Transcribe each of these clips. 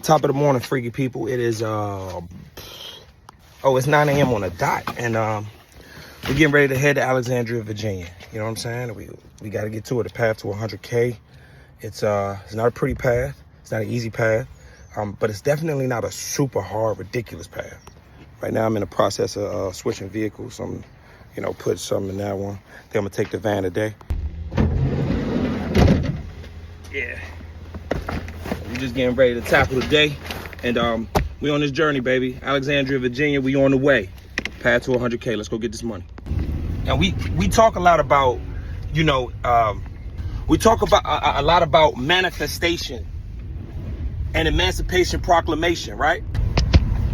Top of the morning, freaky people. It is it's 9 a.m. on the dot, and we're getting ready to head to Alexandria, Virginia. You know what I'm saying? We got to get to it. The path to 100K. It's not a pretty path. It's not an easy path, but it's definitely not a super hard, ridiculous path. Right now, I'm in the process of switching vehicles. So I'm, put something in that one. Then I'm gonna take the van today. Yeah. We're just getting ready to tackle the day, and we on this journey, baby. Alexandria, Virginia. We on the way. Path to 100K. Let's go get this money. And we talk a lot about, we talk about a lot about manifestation and Emancipation Proclamation, right?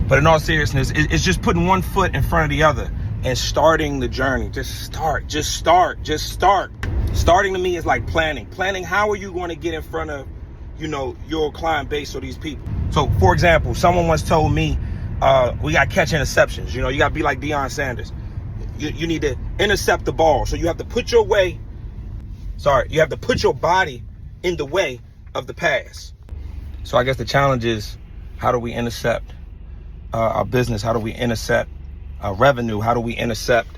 But in all seriousness, it's just putting one foot in front of the other and starting the journey. Just start. Starting to me is like planning. Planning, how are you going to get in front of, your client base or these people? So, for example, someone once told me, we got to catch interceptions. You got to be like Deion Sanders. You need to intercept the ball. So you have to put your body in the way of the pass. So I guess the challenge is, how do we intercept our business? How do we intercept revenue? How do we intercept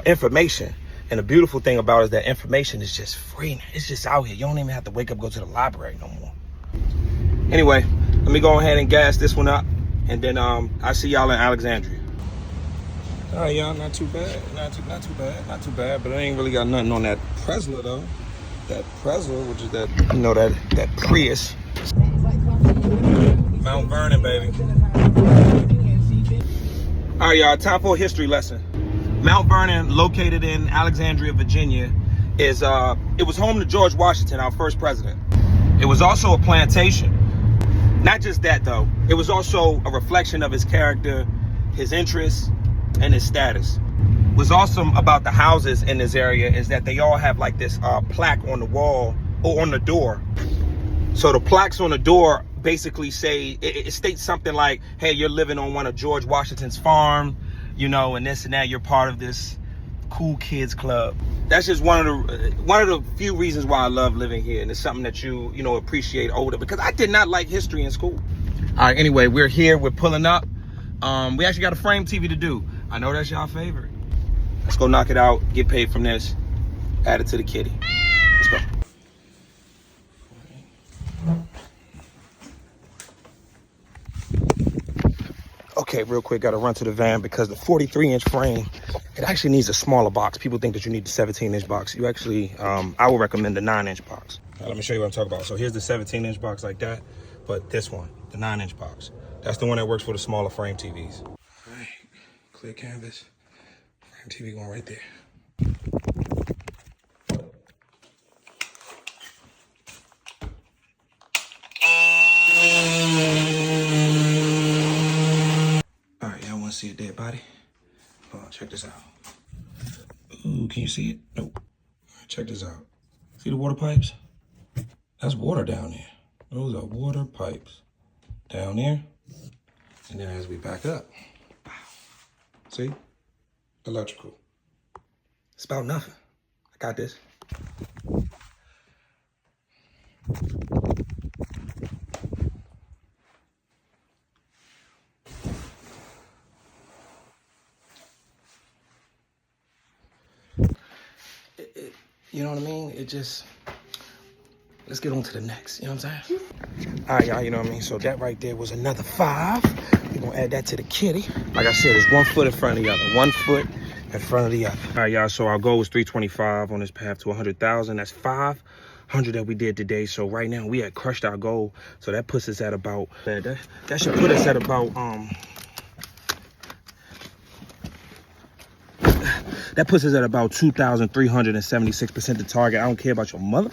information? And the beautiful thing about it is that information is just free. It's just out here. You don't even have to wake up, go to the library no more. Anyway, let me go ahead and gas this one up, and then I'll see y'all in Alexandria. All right, y'all, not too bad. Not too bad. But I ain't really got nothing on that Presla though. That Presla, which is that, that Prius. Mount Vernon, baby. All right, y'all, time for a history lesson. Mount Vernon, located in Alexandria, Virginia, it was home to George Washington, our first president. It was also a plantation. Not just that, though. It was also a reflection of his character, his interests, and his status. What's awesome about the houses in this area is that they all have like this plaque on the wall or on the door. So the plaques on the door basically say, it states something like, hey, you're living on one of George Washington's farm, and this and that. You're part of this cool kids club. That's just one of the few reasons why I love living here, and it's something that you appreciate older, because I did not like history in school. All right, anyway, we're here, we're pulling up. We actually got a frame TV to do. I know that's y'all favorite. Let's go knock it out, get paid from this, add it to the kitty. Let's go. Okay, real quick, gotta run to the van because the 43-inch frame, it actually needs a smaller box. People think that you need the 17-inch box. You actually, I would recommend the 9-inch box. Now, let me show you what I'm talking about. So here's the 17-inch box like that, but this one, the 9-inch box. That's the one that works for the smaller frame TVs. All right, clear canvas. Frame TV going right there. All right, y'all want to see a dead body? Hold on, check this out. Ooh, can you see it? Nope. All right, check this out. See the water pipes? That's water down there. Those are water pipes down there. And then as we back up, wow. See? Electrical. It's about nothing. I got this. You know what I mean? Let's get on to the next, you know what I'm saying? All right, y'all, you know what I mean? So that right there was another 5. We're gonna add that to the kitty. Like I said, it's 1 foot in front of the other. 1 foot in front of the other. All right, y'all, so our goal was 325 on this path to 100,000. That's 500 that we did today. So right now we had crushed our goal. So that puts us at about, that should put us at about, that puts us at about 2,376% the target. I don't care about your mother.